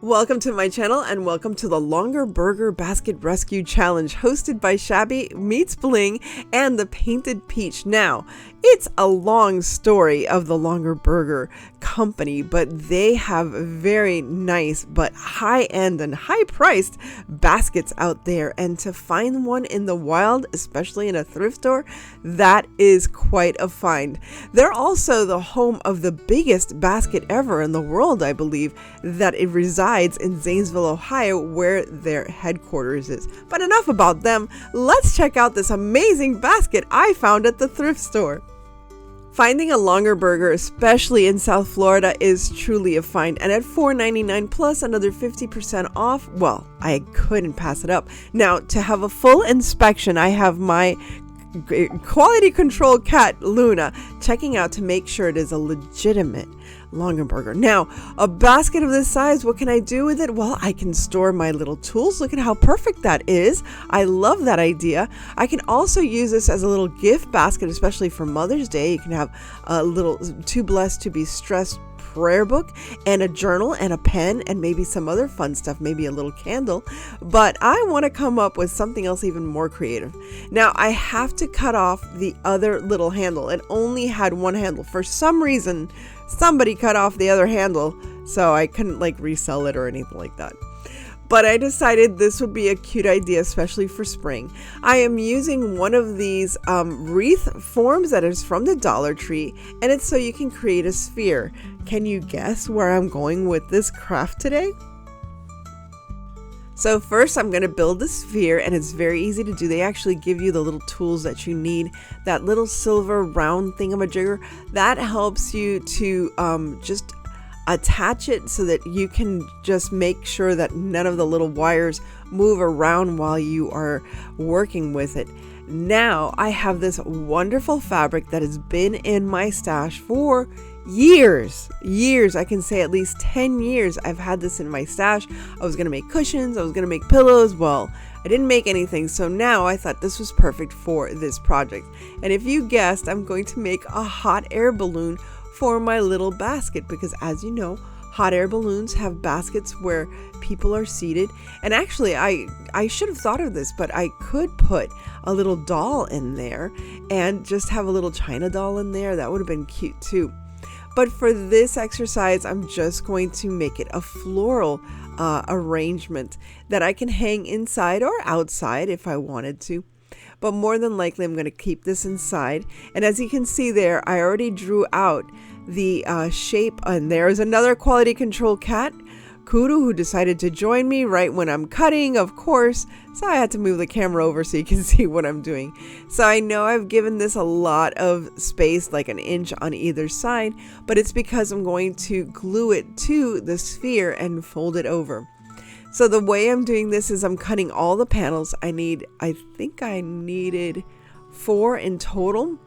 Welcome to my channel and welcome to the Longaberger Basket Rescue Challenge hosted by Shabby Meets Bling and the Painted Peach. Now, it's a long story of the Longaberger company, but they have very nice but high-end and high-priced baskets out there, and to find one in the wild, especially in a thrift store, that is quite a find. They're also the home of the biggest basket ever in the world, I believe, that it resides in Zanesville, Ohio, where their headquarters is. But enough about them. Let's check out this amazing basket I found at the thrift store. Finding a Longaberger, especially in South Florida, is truly a find, and at $4.99 plus another 50% off, well, I couldn't pass it up. Now, to have a full inspection, I have my quality control cat, Luna, checking out to make sure it is a legitimate Longaberger. Now, a basket of this size, what can I do with it? Well, I can store my little tools. Look at how perfect that is. I love that idea. I can also use this as a little gift basket, especially for Mother's Day. You can have a little Too Blessed to Be Stressed prayer book and a journal and a pen and maybe some other fun stuff, maybe a little candle. But I want to come up with something else even more creative. Now, I have to cut off the other little handle. It only had one handle. For some reason, somebody cut off the other handle, so I couldn't resell it or anything like that. But I decided this would be a cute idea, especially for spring. I am using one of these wreath forms that is from the Dollar Tree, and it's so you can create a sphere. Can you guess where I'm going with this craft today? So first I'm going to build the sphere, and it's very easy to do. They actually give you the little tools that you need. That little silver round thingamajigger, that helps you to just attach it so that you can just make sure that none of the little wires move around while you are working with it. Now I have this wonderful fabric that has been in my stash for years. I can say at least 10 years I've had this in my stash. I was going to make cushions, I was going to make pillows. Well, I didn't make anything, so now I thought this was perfect for this project. And if you guessed, I'm going to make a hot air balloon for my little basket, because as you know, hot air balloons have baskets where people are seated. And actually, I should have thought of this, but I could put a little doll in there and just have a little China doll in there. That would have been cute too. But for this exercise, I'm just going to make it a floral arrangement that I can hang inside or outside if I wanted to. But more than likely, I'm going to keep this inside. And as you can see there, I already drew out the shape. And there's another quality control cat, Kudu, who decided to join me right when I'm cutting, of course. So I had to move the camera over so you can see what I'm doing. So I know I've given this a lot of space, like an inch on either side, but it's because I'm going to glue it to the sphere and fold it over. So the way I'm doing this is I'm cutting all the panels. I think I needed 4 in total.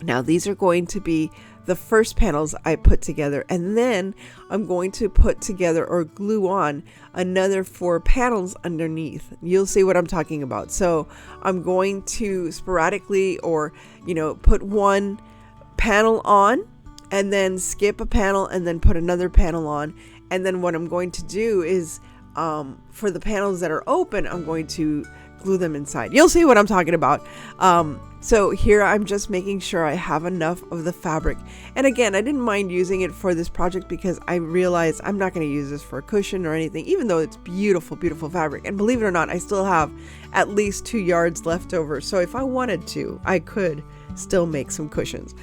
Now these are going to be the first panels I put together, and then I'm going to put together or glue on another 4 panels underneath. You'll see what I'm talking about. So I'm going to sporadically put one panel on and then skip a panel and then put another panel on. And then what I'm going to do is for the panels that are open, I'm going to glue them inside. You'll see what I'm talking about. So here I'm just making sure I have enough of the fabric. And again, I didn't mind using it for this project because I realized I'm not going to use this for a cushion or anything, even though it's beautiful, beautiful fabric. And believe it or not, I still have at least 2 yards left over. So if I wanted to, I could still make some cushions.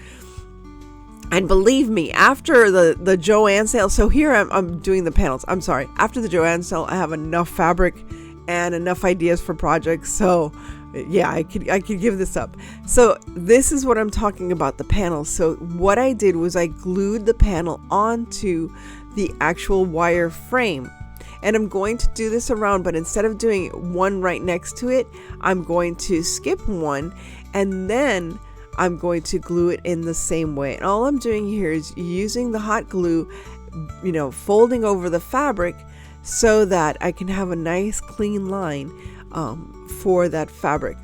And believe me, after the Joann sale, so here I'm doing the panels. I'm sorry. After the Joann sale, I have enough fabric and enough ideas for projects. So yeah, I could give this up. So this is what I'm talking about, the panels. So what I did was I glued the panel onto the actual wire frame. And I'm going to do this around, but instead of doing one right next to it, I'm going to skip one and then I'm going to glue it in the same way. And all I'm doing here is using the hot glue, folding over the fabric so that I can have a nice clean line for that fabric.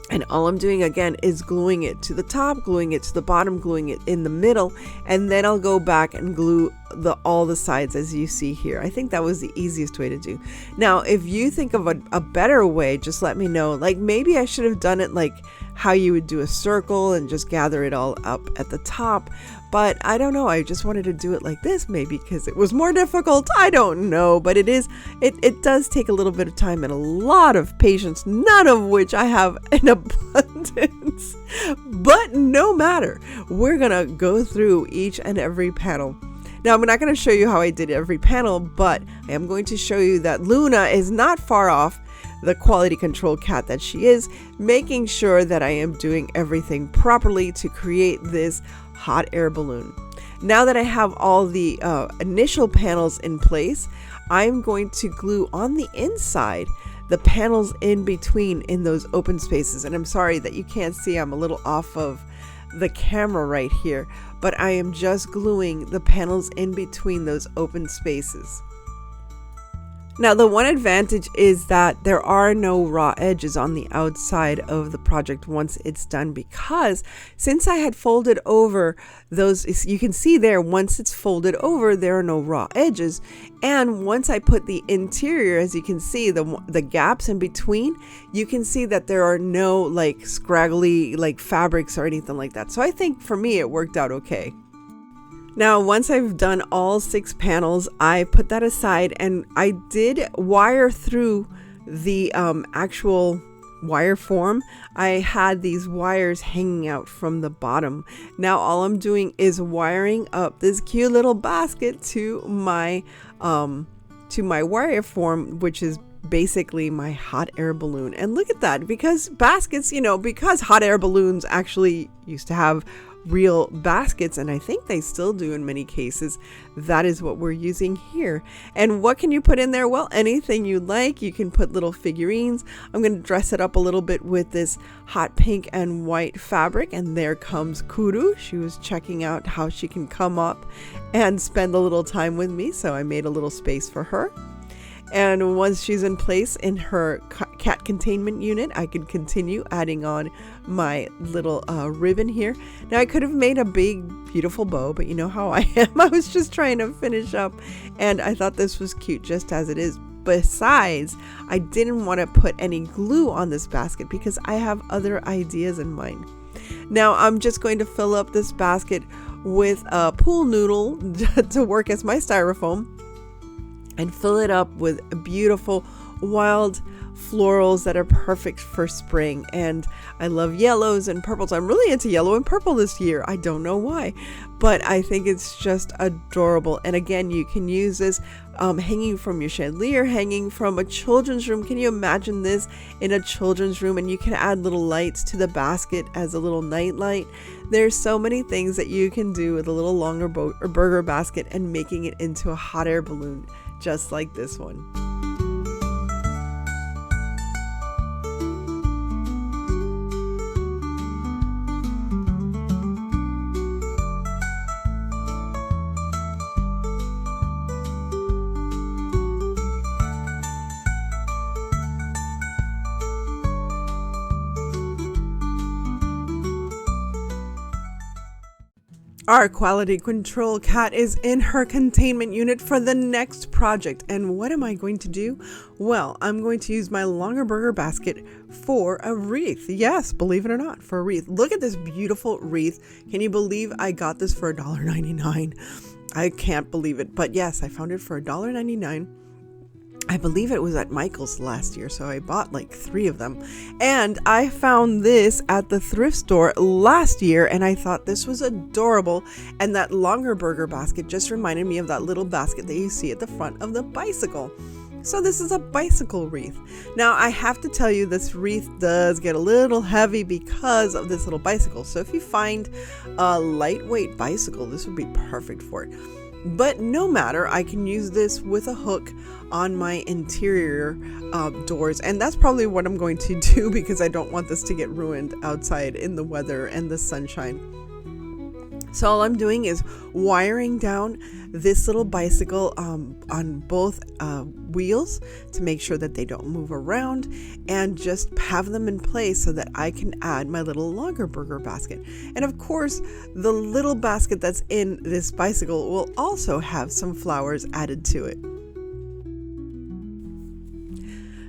And all I'm doing again is gluing it to the top, gluing it to the bottom, gluing it in the middle, and then I'll go back and glue all the sides as you see here. I think that was the easiest way to do. Now, if you think of a better way, just let me know. Like maybe I should have done it like how you would do a circle and just gather it all up at the top. But I don't know. I just wanted to do it like this, maybe because it was more difficult. I don't know. But it does take a little bit of time and a lot of patience, none of which I have in abundance. But no matter, we're going to go through each and every panel. Now, I'm not going to show you how I did every panel, but I am going to show you that Luna is not far off the quality control cat that she is, making sure that I am doing everything properly to create this hot air balloon. Now that I have all the initial panels in place, I'm going to glue on the inside the panels in between in those open spaces. And I'm sorry that you can't see, I'm a little off of the camera right here, but I am just gluing the panels in between those open spaces. Now, the one advantage is that there are no raw edges on the outside of the project once it's done, because since I had folded over those, you can see there, once it's folded over, there are no raw edges. And once I put the interior, as you can see, the gaps in between, you can see that there are no like scraggly like fabrics or anything like that. So I think for me, it worked out okay. Now, once I've done all 6 panels, I put that aside and I did wire through the actual wire form. I had these wires hanging out from the bottom. Now, all I'm doing is wiring up this cute little basket to my wire form, which is basically my hot air balloon. And look at that, because baskets, because hot air balloons actually used to have real baskets, and I think they still do in many cases, that is what we're using here. And what can you put in there? Well, anything you like. You can put little figurines. I'm going to dress it up a little bit with this hot pink and white fabric, and there comes Kuru. She was checking out how she can come up and spend a little time with me, so I made a little space for her. And once she's in place in her cat containment unit, I can continue adding on my little ribbon here. Now, I could have made a big, beautiful bow, but you know how I am. I was just trying to finish up, and I thought this was cute just as it is. Besides, I didn't want to put any glue on this basket because I have other ideas in mind. Now, I'm just going to fill up this basket with a pool noodle to work as my styrofoam, and fill it up with beautiful wild florals that are perfect for spring. And I love yellows and purples. I'm really into yellow and purple this year. I don't know why, but I think it's just adorable. And again, you can use this hanging from your chandelier, hanging from a children's room. Can you imagine this in a children's room? And you can add little lights to the basket as a little night light. There's so many things that you can do with a little Longaberger basket and making it into a hot air balloon, just like this one. Our quality control cat is in her containment unit for the next project. And what am I going to do? Well, I'm going to use my Longaberger basket for a wreath. Yes, believe it or not, for a wreath. Look at this beautiful wreath. Can you believe I got this for $1.99? I can't believe it. But yes, I found it for $1.99. I believe it was at Michael's last year, so I bought like 3 of them. And I found this at the thrift store last year, and I thought this was adorable. And that Longaberger basket just reminded me of that little basket that you see at the front of the bicycle. So this is a bicycle wreath. Now, I have to tell you, this wreath does get a little heavy because of this little bicycle. So if you find a lightweight bicycle, this would be perfect for it. But no matter, I can use this with a hook on my interior doors. And that's probably what I'm going to do because I don't want this to get ruined outside in the weather and the sunshine. So all I'm doing is wiring down this little bicycle on both wheels to make sure that they don't move around, and just have them in place so that I can add my little Longaberger basket. And of course, the little basket that's in this bicycle will also have some flowers added to it.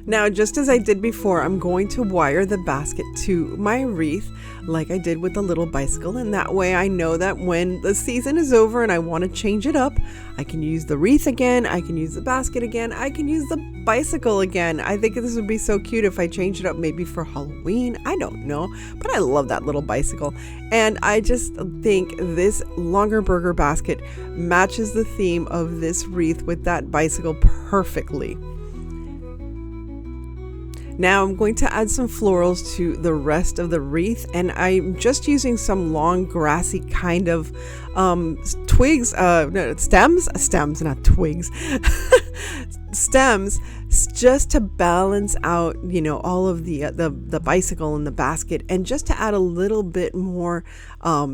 Now, just as I did before, I'm going to wire the basket to my wreath like I did with the little bicycle, and that way I know that when the season is over and I want to change it up, I can use the wreath again, I can use the basket again, I can use the bicycle again. I think this would be so cute if I change it up maybe for Halloween. I don't know, but I love that little bicycle. And I just think this Longaberger basket matches the theme of this wreath with that bicycle perfectly. Now I'm going to add some florals to the rest of the wreath, and I'm just using some long grassy kind of twigs, stems, not twigs, stems, just to balance out, all of the bicycle and the basket, and just to add a little bit more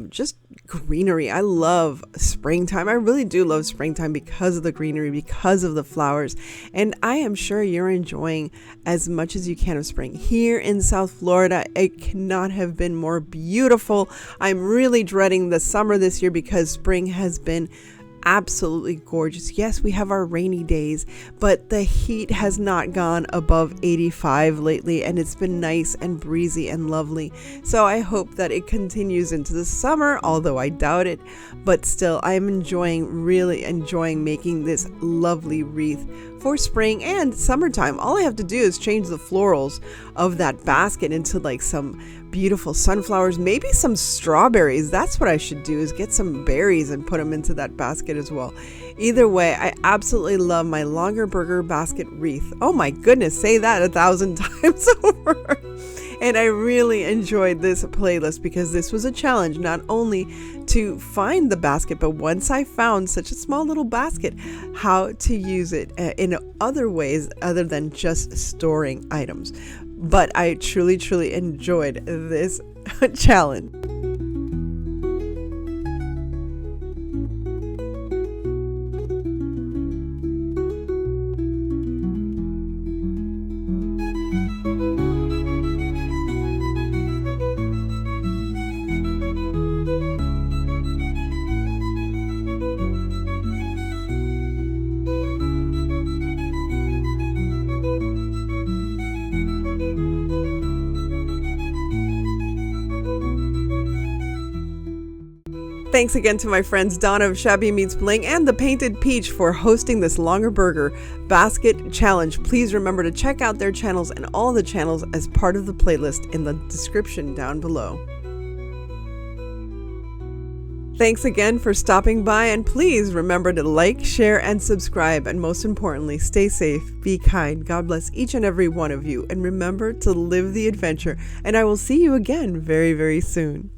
just greenery. I love springtime. I really do love springtime because of the greenery, because of the flowers, and I am sure you're enjoying as much as you can of spring. Here in South Florida, it cannot have been more beautiful. I'm really dreading the summer this year because spring has been absolutely gorgeous. Yes, we have our rainy days, but the heat has not gone above 85 lately, and it's been nice and breezy and lovely. So I hope that it continues into the summer, although I doubt it, but still I'm really enjoying making this lovely wreath for spring and summertime. All I have to do is change the florals of that basket into like some beautiful sunflowers, maybe some strawberries. That's what I should do, is get some berries and put them into that basket as well. Either way, I absolutely love my Longaberger basket wreath. Oh my goodness, say that 1,000 times over. And I really enjoyed this playlist because this was a challenge, not only to find the basket, but once I found such a small little basket, how to use it in other ways other than just storing items. But I truly, truly enjoyed this challenge. Thanks again to my friends Donna of Shabby Meets Bling and the Painted Peach for hosting this Longaberger basket challenge. Please remember to check out their channels and all the channels as part of the playlist in the description down below. Thanks again for stopping by, and please remember to like, share, and subscribe, and most importantly, stay safe, be kind. God bless each and every one of you, and remember to live the adventure, and I will see you again very, very soon.